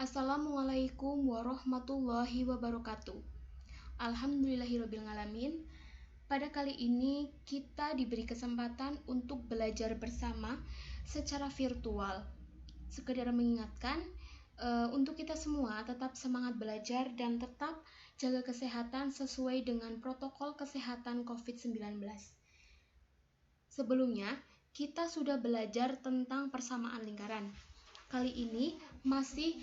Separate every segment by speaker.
Speaker 1: Assalamualaikum warahmatullahi wabarakatuh. Alhamdulillahirrabbilalamin. Pada kali ini kita diberi kesempatan untuk belajar bersama secara virtual. Sekedar mengingatkan untuk kita semua tetap semangat belajar dan tetap jaga kesehatan sesuai dengan protokol kesehatan COVID-19. Sebelumnya, kita sudah belajar tentang persamaan lingkaran. Kali ini masih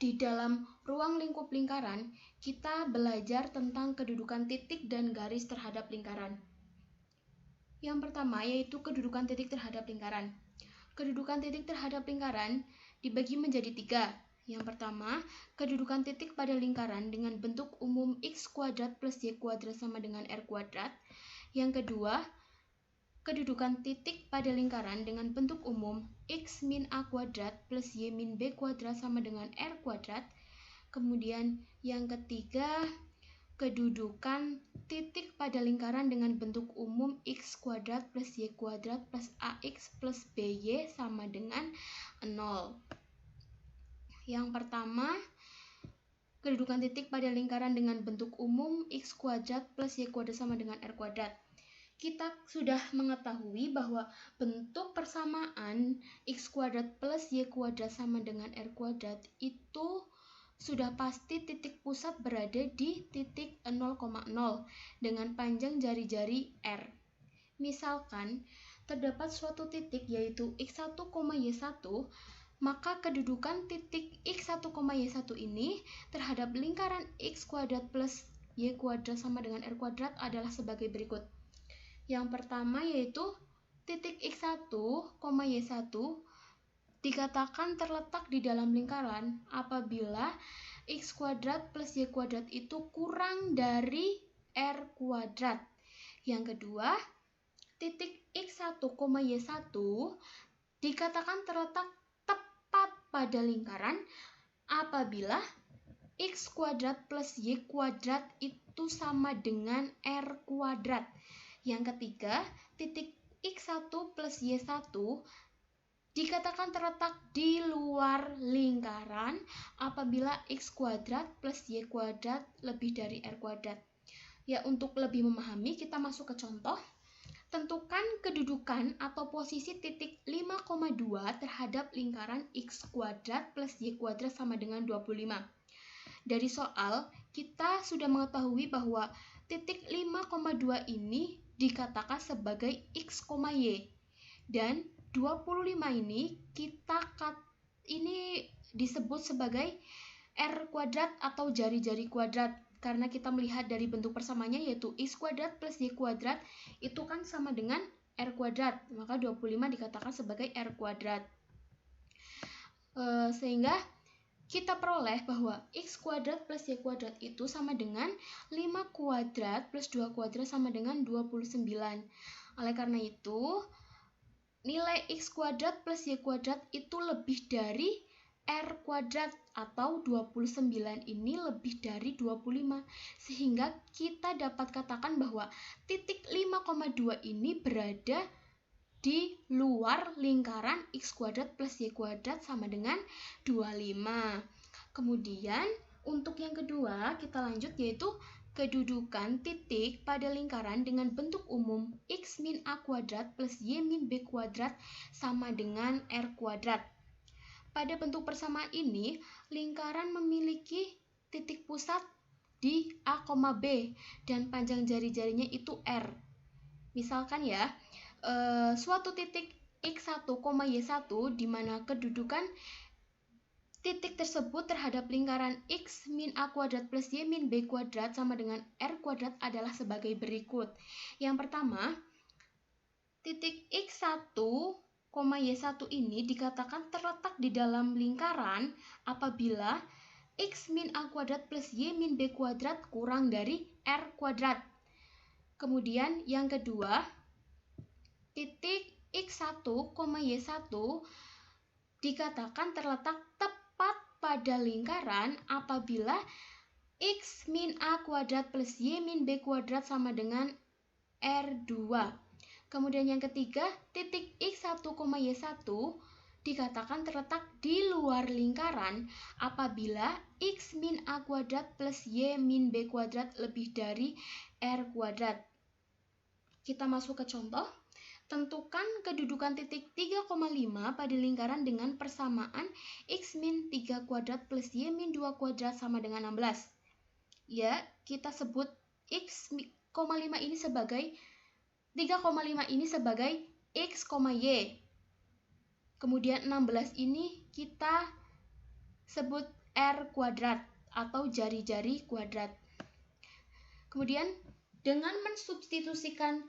Speaker 1: di dalam ruang lingkup lingkaran, kita belajar tentang kedudukan titik dan garis terhadap lingkaran. Yang pertama yaitu kedudukan titik terhadap lingkaran. Kedudukan titik terhadap lingkaran dibagi menjadi 3. Yang pertama, kedudukan titik pada lingkaran dengan bentuk umum x kuadrat plus y kuadrat sama dengan r kuadrat. Yang kedua, kedudukan titik pada lingkaran dengan bentuk umum x min a kuadrat plus y min b kuadrat sama dengan r kuadrat. Kemudian yang ketiga, kedudukan titik pada lingkaran dengan bentuk umum x kuadrat plus y kuadrat plus ax plus by sama dengan 0. Yang pertama, kedudukan titik pada lingkaran dengan bentuk umum x kuadrat plus y kuadrat sama dengan r kuadrat. Kita sudah mengetahui bahwa bentuk persamaan x kuadrat plus y kuadrat sama dengan r kuadrat itu sudah pasti titik pusat berada di titik 0,0 dengan panjang jari-jari r. Misalkan terdapat suatu titik yaitu x1, y1, maka kedudukan titik x1, y1 ini terhadap lingkaran x kuadrat plus y kuadrat sama dengan r kuadrat adalah sebagai berikut. Yang pertama yaitu titik x1, y1 dikatakan terletak di dalam lingkaran apabila x kuadrat plus y kuadrat itu kurang dari r kuadrat. Yang kedua, titik x1, y1 dikatakan terletak tepat pada lingkaran apabila x kuadrat plus y kuadrat itu sama dengan r kuadrat. Yang ketiga, titik x1 plus y1 dikatakan terletak di luar lingkaran apabila x kuadrat plus y kuadrat lebih dari r kuadrat. Ya, untuk lebih memahami kita masuk ke contoh. Tentukan kedudukan atau posisi titik 5,2 terhadap lingkaran x kuadrat plus y kuadrat sama dengan 25. Dari soal, kita sudah mengetahui bahwa titik 5,2 ini dikatakan sebagai x, y, dan 25 ini ini disebut sebagai r kuadrat atau jari-jari kuadrat karena kita melihat dari bentuk persamaannya yaitu x kuadrat plus y kuadrat itu kan sama dengan r kuadrat, maka 25 dikatakan sebagai r kuadrat. Sehingga kita peroleh bahwa x kuadrat plus y kuadrat itu sama dengan 5 kuadrat plus 2 kuadrat sama dengan 29. Oleh karena itu, nilai x kuadrat plus y kuadrat itu lebih dari r kuadrat atau 29 ini lebih dari 25. Sehingga kita dapat katakan bahwa titik 5,2 ini berada di luar lingkaran x kuadrat plus y kuadrat sama dengan 25. Kemudian untuk yang kedua kita lanjut yaitu kedudukan titik pada lingkaran dengan bentuk umum x min a kuadrat plus y min b kuadrat sama dengan r kuadrat. Pada bentuk persamaan ini, lingkaran memiliki titik pusat di A, B dan panjang jari-jarinya itu r. Misalkan ya, suatu titik x1, y1 di mana kedudukan titik tersebut terhadap lingkaran x min a kuadrat plus y min b kuadrat sama dengan r kuadrat adalah sebagai berikut. Yang pertama, titik x1, y1 ini dikatakan terletak di dalam lingkaran apabila x min a kuadrat plus y min b kuadrat kurang dari r kuadrat. Kemudian yang kedua, titik x1, y1 dikatakan terletak tepat pada lingkaran apabila x min a kuadrat plus y min b kuadrat sama dengan r2. Kemudian yang ketiga, titik x1, y1 dikatakan terletak di luar lingkaran apabila x min a kuadrat plus y min b kuadrat lebih dari r kuadrat. Kita masuk ke contoh. Tentukan kedudukan titik 3,5 pada lingkaran dengan persamaan x min 3 kuadrat plus y min 2 kuadrat sama dengan 16. Ya, kita sebut x, 5 ini sebagai 3,5 ini sebagai x, y. Kemudian 16 ini kita sebut r kuadrat atau jari-jari kuadrat. Kemudian dengan mensubstitusikan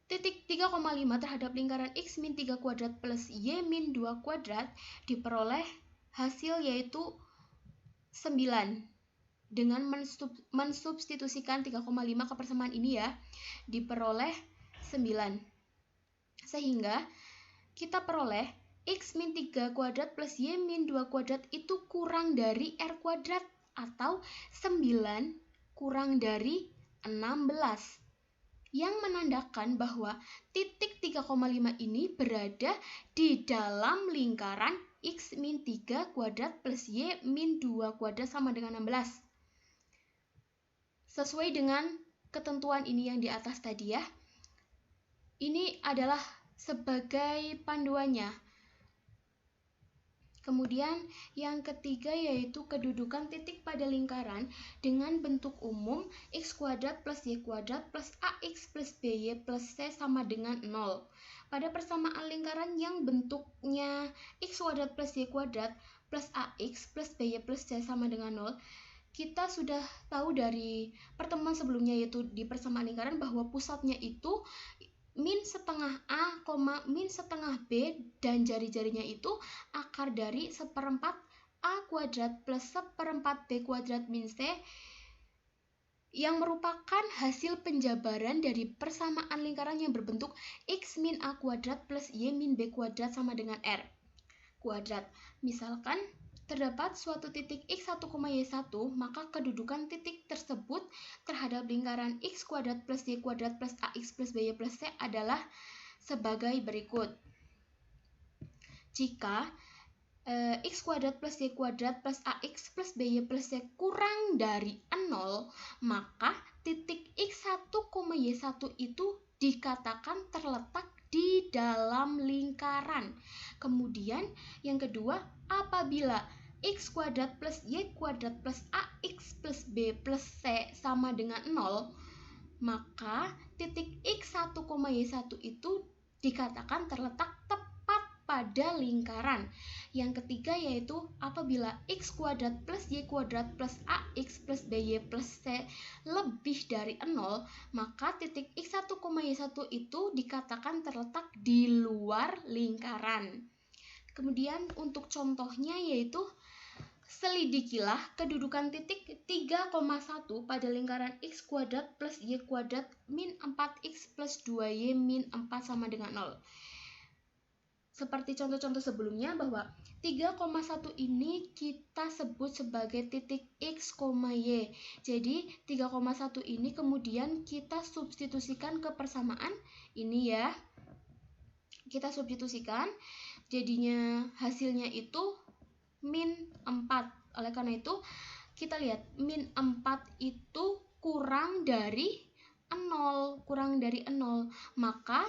Speaker 1: titik 3,5 terhadap lingkaran x min 3 kuadrat plus y min 2 kuadrat diperoleh hasil yaitu 9. Dengan mensubstitusikan 3,5 ke persamaan ini ya, diperoleh 9. Sehingga kita peroleh x min 3 kuadrat plus y min 2 kuadrat itu kurang dari r kuadrat atau 9 kurang dari 16. Yang menandakan bahwa titik 3,5 ini berada di dalam lingkaran x min 3 kuadrat plus y min 2 kuadrat sama dengan 16. Sesuai dengan ketentuan ini yang di atas tadi ya. Ini adalah sebagai panduannya. Kemudian yang ketiga yaitu kedudukan titik pada lingkaran dengan bentuk umum x kuadrat plus y kuadrat plus ax plus by plus c sama dengan 0. Pada persamaan lingkaran yang bentuknya x kuadrat plus y kuadrat plus ax plus by plus c sama dengan 0, kita sudah tahu dari pertemuan sebelumnya yaitu di persamaan lingkaran bahwa pusatnya itu min setengah A, min setengah B dan jari-jarinya itu akar dari 1/4 A kuadrat plus 1/4 B kuadrat min C yang merupakan hasil penjabaran dari persamaan lingkaran yang berbentuk x min A kuadrat plus y min B kuadrat sama dengan R kuadrat. Misalkan terdapat suatu titik x1, y1, maka kedudukan titik tersebut terhadap lingkaran x kuadrat plus y kuadrat plus ax plus by plus c adalah sebagai berikut. Jika x kuadrat plus y kuadrat plus ax plus by plus c kurang dari 0, maka titik x1, y1 itu dikatakan terletak di dalam lingkaran. Kemudian yang kedua, apabila x kuadrat plus y kuadrat plus ax plus b plus c sama dengan 0, maka titik x1, y1 itu dikatakan terletak tepat pada lingkaran. Yang ketiga yaitu apabila x kuadrat plus y kuadrat plus ax plus by plus c lebih dari 0, maka titik x1, y1 itu dikatakan terletak di luar lingkaran. Kemudian untuk contohnya yaitu selidikilah kedudukan titik 3,1 pada lingkaran x kuadrat plus y kuadrat min 4x plus 2y min 4 sama dengan 0. Seperti contoh-contoh sebelumnya bahwa 3,1 ini kita sebut sebagai titik x, y. Jadi 3,1 ini kemudian kita substitusikan ke persamaan ini ya. Kita substitusikan, jadinya hasilnya itu min 4. Oleh karena itu kita lihat min 4 itu kurang dari 0, maka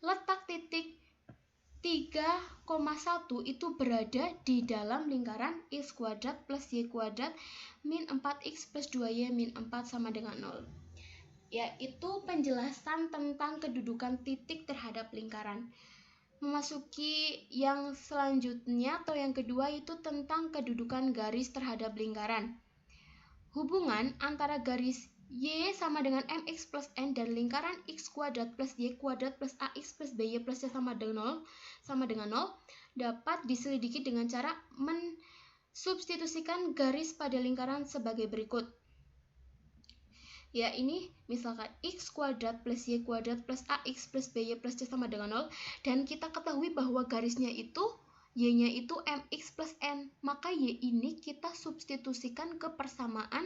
Speaker 1: letak titik 3,1 itu berada di dalam lingkaran x kuadrat plus y kuadrat min 4x plus 2y min 4 sama dengan 0. Yaitu penjelasan tentang kedudukan titik terhadap lingkaran. Memasuki yang selanjutnya atau yang kedua itu tentang kedudukan garis terhadap lingkaran. Hubungan antara garis y sama dengan mx plus n dan lingkaran x kuadrat plus y kuadrat plus ax plus by plus c sama dengan 0 dapat diselidiki dengan cara mensubstitusikan garis pada lingkaran sebagai berikut. Ini misalkan x kuadrat plus y kuadrat plus ax plus by plus c sama dengan 0 dan kita ketahui bahwa garisnya itu y-nya itu mx plus n, maka y ini kita substitusikan ke persamaan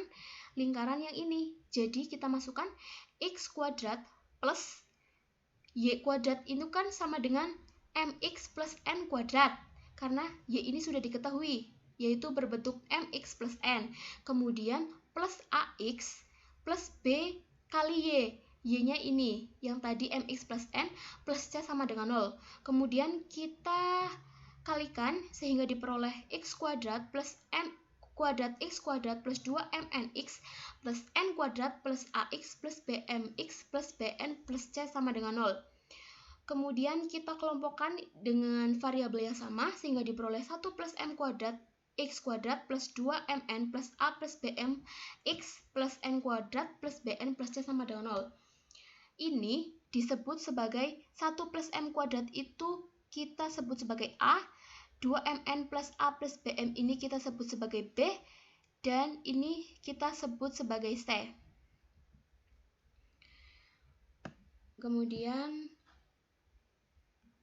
Speaker 1: lingkaran yang ini. Jadi kita masukkan x kuadrat plus y kuadrat itu kan sama dengan mx plus n kuadrat. karena Y ini sudah diketahui, yaitu berbentuk MX plus N. Kemudian plus AX plus B kali Y. Y-nya ini, yang tadi MX plus N plus C sama dengan 0. Kemudian kita kalikan sehingga diperoleh X kuadrat plus M kuadrat X kuadrat plus 2MNX plus N kuadrat plus AX plus BMX plus BN plus C sama dengan 0. Kemudian kita kelompokkan dengan variabel yang sama sehingga diperoleh 1 plus M kuadrat X kuadrat plus 2MN plus A plus BM X plus N kuadrat plus BN plus C sama dengan 0. Ini disebut sebagai 1 plus M kuadrat itu kita sebut sebagai A, 2MN plus A plus BM ini kita sebut sebagai B, dan ini kita sebut sebagai C. Kemudian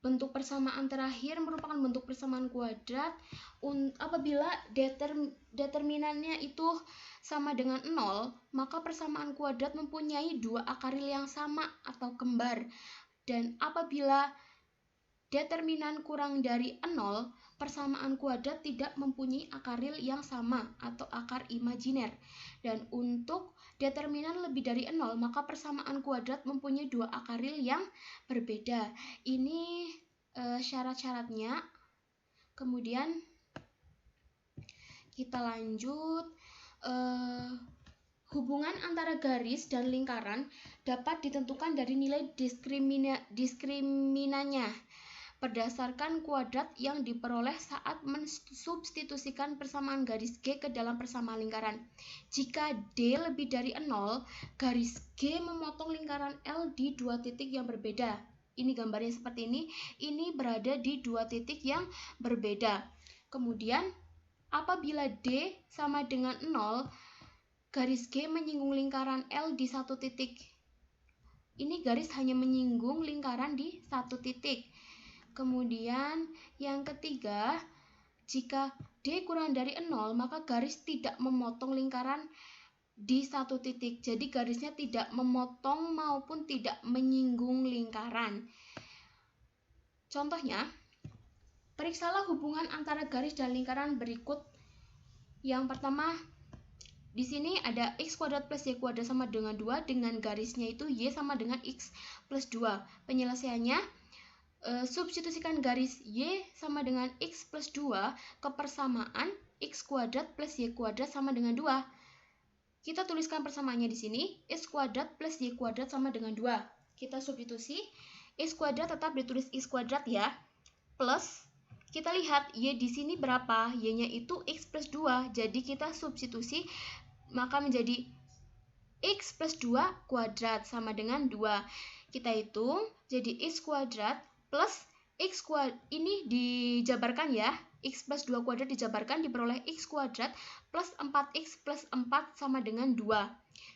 Speaker 1: bentuk persamaan terakhir merupakan bentuk persamaan kuadrat apabila determinannya itu sama dengan 0, maka persamaan kuadrat mempunyai dua akaril yang sama atau kembar. Dan apabila determinan kurang dari 0, persamaan kuadrat tidak mempunyai akaril yang sama atau akar imajiner. Dan untuk determinan lebih dari 0, maka persamaan kuadrat mempunyai dua akaril yang berbeda. Ini syarat-syaratnya. Kemudian kita lanjut. Hubungan antara garis dan lingkaran dapat ditentukan dari nilai diskriminannya berdasarkan kuadrat yang diperoleh saat mensubstitusikan persamaan garis G ke dalam persamaan lingkaran. Jika D lebih dari 0, garis G memotong lingkaran L di dua titik yang berbeda. Ini gambarnya seperti ini berada di dua titik yang berbeda. Kemudian apabila D sama dengan 0, garis G menyinggung lingkaran L di satu titik. Ini garis hanya menyinggung lingkaran di satu titik. Kemudian yang ketiga, jika D kurang dari 0, maka garis tidak memotong lingkaran di satu titik. Jadi garisnya tidak memotong maupun tidak menyinggung lingkaran. Contohnya, periksalah hubungan antara garis dan lingkaran berikut. Yang pertama, di sini ada X kuadrat plus Y kuadrat sama dengan 2 dengan garisnya itu Y sama dengan X plus 2. Penyelesaiannya, substitusikan garis Y sama dengan X plus 2 ke persamaan X kuadrat plus Y kuadrat sama dengan 2. Kita tuliskan persamaannya di sini, X kuadrat plus Y kuadrat sama dengan 2. Kita substitusi, X kuadrat tetap ditulis X kuadrat ya, plus kita lihat Y di sini berapa? Y-nya itu X plus 2. Jadi kita substitusi, maka menjadi X plus 2 kuadrat sama dengan 2. Kita hitung, jadi X kuadrat plus X kuadrat, ini dijabarkan ya. X plus 2 kuadrat dijabarkan, diperoleh X kuadrat plus 4X plus 4 sama dengan 2.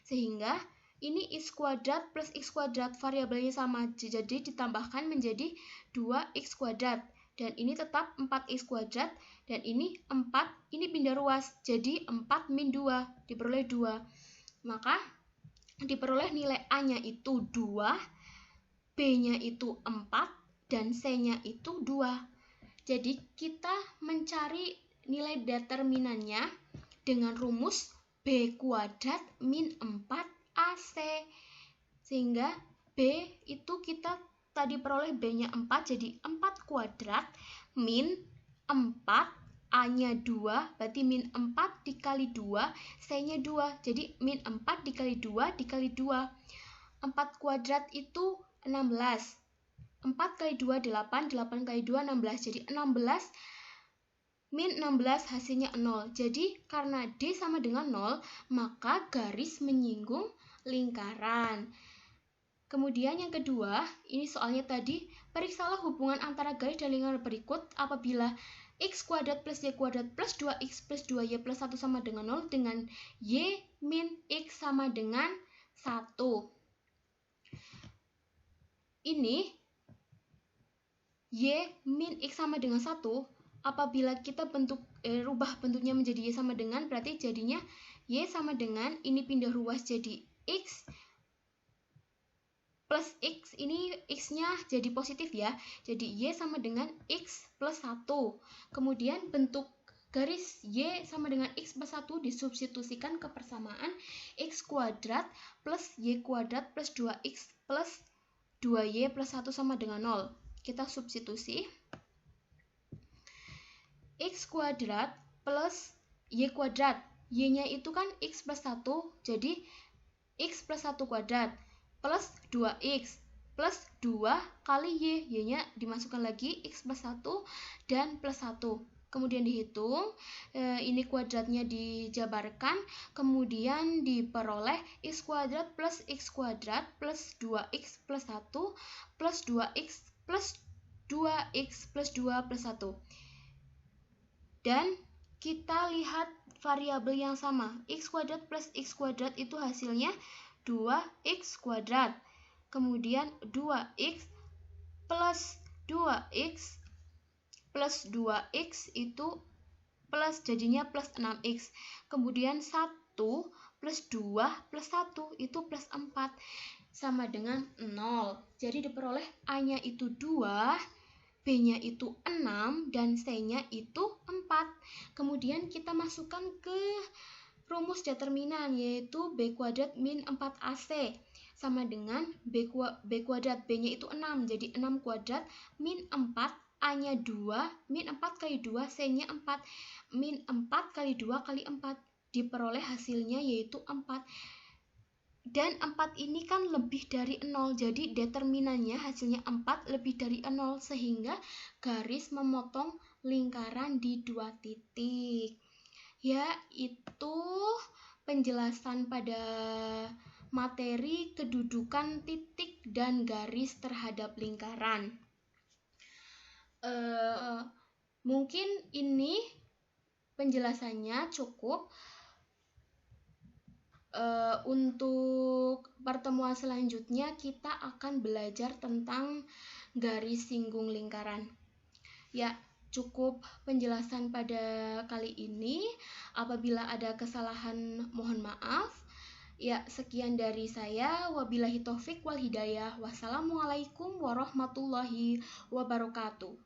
Speaker 1: Sehingga ini X kuadrat plus X kuadrat variabelnya sama, jadi ditambahkan menjadi 2X kuadrat. Dan ini tetap 4X kuadrat, dan ini 4, ini pindah ruas, jadi 4 min 2, diperoleh 2. Maka diperoleh nilai A-nya itu 2, B-nya itu 4, dan C-nya itu 2. Jadi kita mencari nilai determinannya dengan rumus B kuadrat min 4AC. Sehingga B itu kita tadi peroleh B-nya 4, jadi 4 kuadrat min 4, A-nya 2, berarti min 4 dikali 2, C-nya 2, jadi min 4 dikali 2 dikali 2. 4 kuadrat itu 16. 4 kali 2, 8, 8 kali 2, 16, jadi 16 min 16 hasilnya 0. Jadi karena D sama dengan 0, maka garis menyinggung lingkaran. Kemudian yang kedua, ini soalnya tadi, periksalah hubungan antara garis dan lingkaran berikut apabila X kuadrat plus Y kuadrat plus 2X plus 2Y plus 1 sama dengan 0 dengan Y min X sama dengan 1. Ini Y min X sama dengan 1, apabila kita rubah bentuknya menjadi Y sama dengan, berarti jadinya Y sama dengan, ini pindah ruas jadi X plus X, ini X-nya jadi positif ya. Jadi Y sama dengan X plus 1. Kemudian bentuk garis Y sama dengan X plus 1 disubstitusikan ke persamaan X kuadrat plus Y kuadrat plus 2X plus 2Y plus 1 sama dengan 0. Kita substitusi. X kuadrat plus Y kuadrat. Y-nya itu kan X plus 1, jadi X plus 1 kuadrat plus 2X plus 2 kali Y. Y-nya dimasukkan lagi X plus 1 dan plus 1. Kemudian dihitung, ini kuadratnya dijabarkan, kemudian diperoleh X kuadrat plus X kuadrat plus 2X plus 1 plus 2X plus 2X plus 2 plus 1. Dan kita lihat variabel yang sama, X kuadrat plus X kuadrat itu hasilnya 2X kuadrat. Kemudian 2X plus 2X plus 2X itu plus, jadinya plus 6X. Kemudian 1 plus 2 plus 1 itu plus 4 sama dengan 0. Jadi diperoleh A-nya itu 2, B-nya itu 6, dan C-nya itu 4. Kemudian kita masukkan ke rumus determinan, yaitu B kuadrat min 4AC sama dengan B kuadrat, B-nya itu 6, jadi 6 kuadrat min 4, A-nya 2, min 4 kali 2, C-nya 4, min 4 kali 2 kali 4. Diperoleh hasilnya yaitu 4. Dan 4 ini kan lebih dari 0, jadi determinannya hasilnya 4 lebih dari 0, sehingga garis memotong lingkaran di 2 titik. Ya, itu penjelasan pada materi kedudukan titik dan garis terhadap lingkaran. Mungkin ini penjelasannya cukup. Untuk pertemuan selanjutnya kita akan belajar tentang garis singgung lingkaran. Ya, cukup penjelasan pada kali ini. Apabila ada kesalahan mohon maaf. Ya, sekian dari saya. Wabillahi taufik wal hidayah. Wassalamualaikum warahmatullahi wabarakatuh.